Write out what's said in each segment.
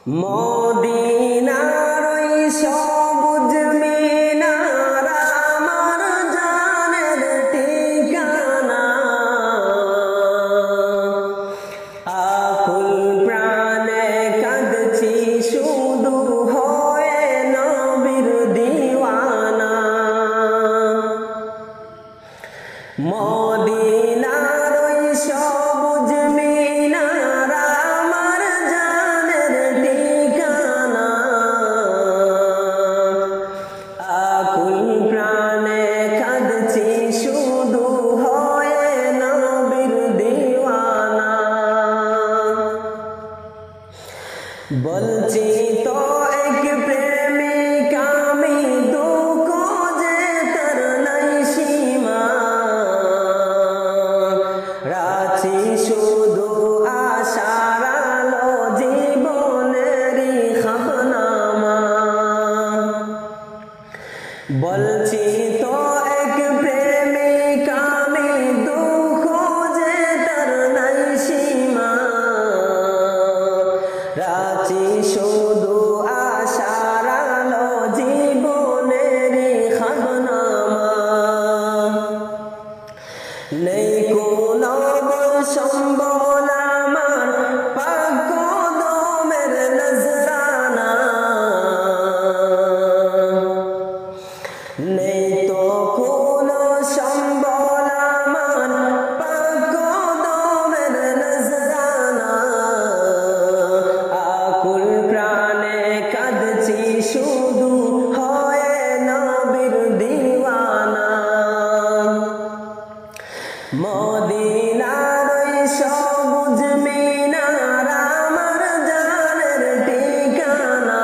মদিনার ওই সবুজ মিনার আমার জানের ঠিকানা, আকুল প্রাণে কাঁদছি শুধু হয়ে নবীর দিওয়ানা। মদিনার ওই সবুজ মিনার আমার জানের ঠিকানা, আকুল প্রাণে কাঁদছি শুধু হয়ে নবীর দিওয়ানা। বলছি তো এক প্রেমিক আমি, দুঃখ যে তার নাই সীমা, রাখছি শুধু আশার আলো জীবনেরই খাবনামা। বলছি তো এক প্রেমিক আমি, দুঃখ যে তার নাই সীমা, রাখছি শুধু আশার আলো জীবনেরই খাবনামা। নেই কোনো সম্বল আমার পাক কদমের নজরানা, নেই তো কোনো সম্বল আমার পাক কদমের নজরানা, আকুল প্রাণে কাঁদছি শুধু হয়ে নবীর দিওয়ানা। মদিনার ওই সবুজ মিনার আমার জানের ঠিকানা,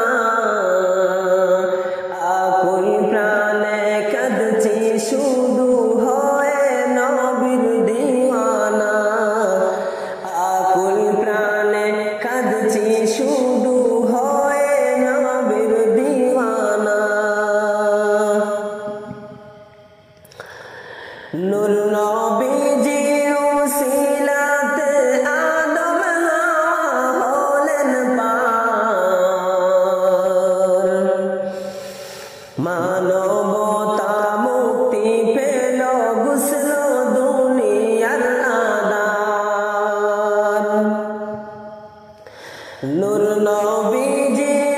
আকুল প্রাণে কাঁদছি শুধু হয়ে নবীর দিওয়ানা, আকুল প্রাণে কাঁদছি শুধু হয়ে নবীর দিওয়ানা। নূর নবীজির উসিলাতে আদম হাওয়া হলেন পার, মানবতা মুক্তি পেল গুসল দুনিয়ার আদার। নূর নবীজির